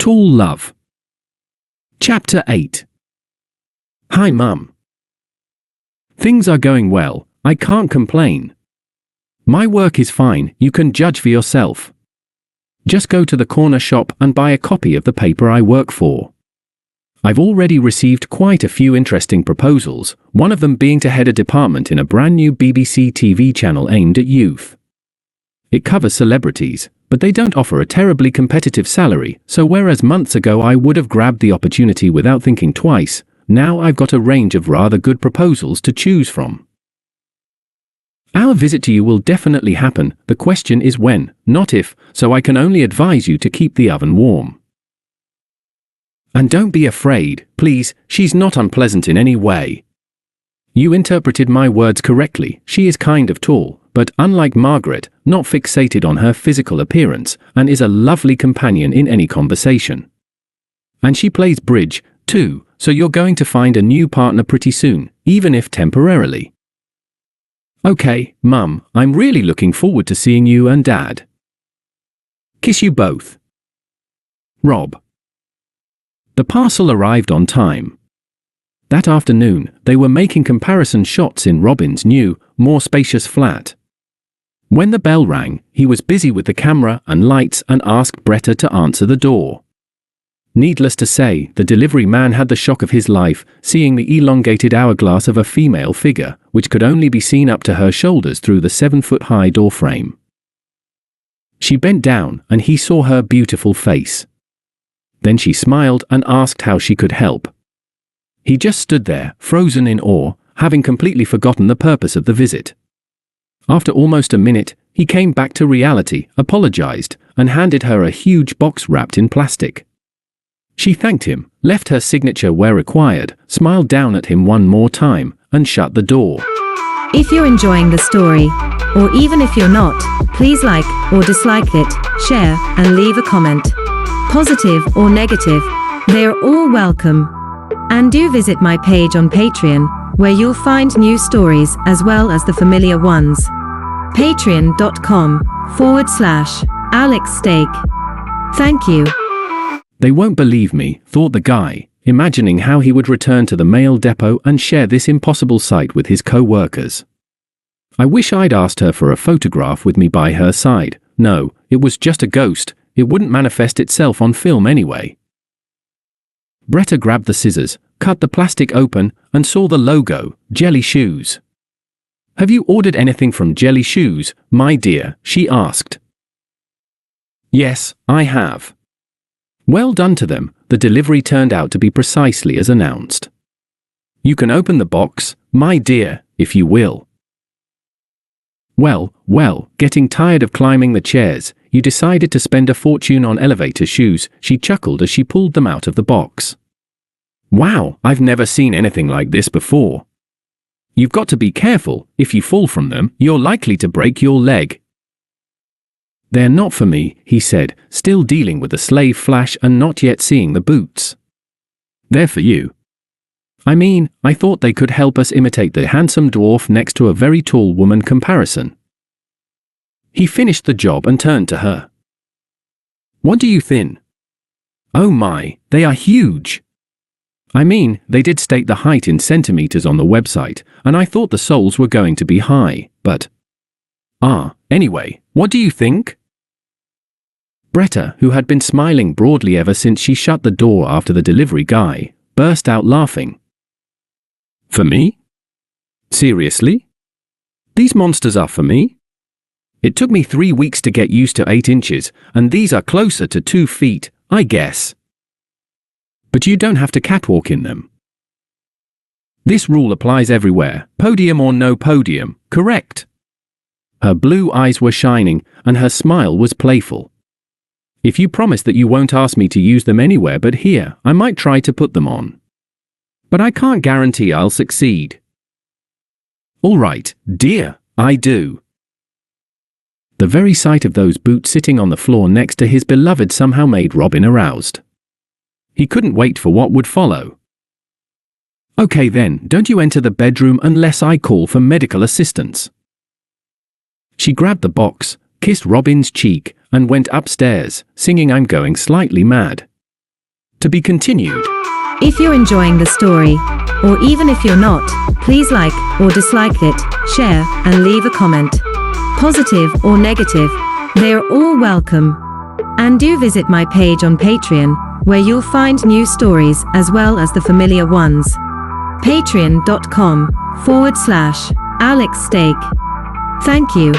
Tall Love. Chapter 8. Hi, Mum. Things are going well, I can't complain. My work is fine, you can judge for yourself. Just go to the corner shop and buy a copy of the paper I work for. I've already received quite a few interesting proposals, one of them being to head a department in a brand new BBC TV channel aimed at youth. It covers celebrities, but they don't offer a terribly competitive salary, so whereas months ago I would have grabbed the opportunity without thinking twice, now I've got a range of rather good proposals to choose from. Our visit to you will definitely happen, the question is when, not if, so I can only advise you to keep the oven warm. And don't be afraid, please, she's not unpleasant in any way. You interpreted my words correctly, she is kind of tall, but unlike Margaret, not fixated on her physical appearance, and is a lovely companion in any conversation. And she plays bridge, too, so you're going to find a new partner pretty soon, even if temporarily. Okay, Mum, I'm really looking forward to seeing you and Dad. Kiss you both. Rob. The parcel arrived on time. That afternoon, they were making comparison shots in Robin's new, more spacious flat. When the bell rang, he was busy with the camera and lights and asked Bretta to answer the door. Needless to say, the delivery man had the shock of his life, seeing the elongated hourglass of a female figure, which could only be seen up to her shoulders through the 7-foot-high doorframe. She bent down, and he saw her beautiful face. Then she smiled and asked how she could help. He just stood there, frozen in awe, having completely forgotten the purpose of the visit. After almost a minute, he came back to reality, apologized, and handed her a huge box wrapped in plastic. She thanked him, left her signature where required, smiled down at him one more time, and shut the door. If you're enjoying the story, or even if you're not, please like or dislike it, share, and leave a comment. Positive or negative, they are all welcome. And do visit my page on Patreon, where you'll find new stories as well as the familiar ones. Patreon.com/AlexSteak. Thank you. They won't believe me, thought the guy, imagining how he would return to the mail depot and share this impossible sight with his co-workers. I wish I'd asked her for a photograph with me by her side. No, it was just a ghost, it wouldn't manifest itself on film anyway. Bretta grabbed the scissors, cut the plastic open, and saw the logo, Jelly Shoes. Have you ordered anything from Jelly Shoes, my dear? She asked. Yes, I have. Well done to them, the delivery turned out to be precisely as announced. You can open the box, my dear, if you will. Well, getting tired of climbing the chairs, you decided to spend a fortune on elevator shoes, she chuckled as she pulled them out of the box. Wow, I've never seen anything like this before. You've got to be careful, if you fall from them, you're likely to break your leg. They're not for me, he said, still dealing with the slave flash and not yet seeing the boots. They're for you. I mean, I thought they could help us imitate the handsome dwarf next to a very tall woman comparison. He finished the job and turned to her. What do you think? Oh my, they are huge. I mean, they did state the height in centimeters on the website, and I thought the soles were going to be high, but... Anyway, what do you think? Bretta, who had been smiling broadly ever since she shut the door after the delivery guy, burst out laughing. For me? Seriously? These monsters are for me? It took me 3 weeks to get used to 8 inches, and these are closer to 2 feet, I guess. But you don't have to catwalk in them. This rule applies everywhere, podium or no podium, correct? Her blue eyes were shining, and her smile was playful. If you promise that you won't ask me to use them anywhere but here, I might try to put them on. But I can't guarantee I'll succeed. All right, dear, I do. The very sight of those boots sitting on the floor next to his beloved somehow made Robin aroused. He couldn't wait for what would follow. Okay then, don't you enter the bedroom unless I call for medical assistance. She grabbed the box, kissed Robin's cheek, and went upstairs, singing I'm Going Slightly Mad. To be continued. If you're enjoying the story, or even if you're not, please like or dislike it, share, and leave a comment. Positive or negative, they are all welcome. And do visit my page on Patreon, where you'll find new stories as well as the familiar ones. Patreon.com/AlexSteak. Thank you.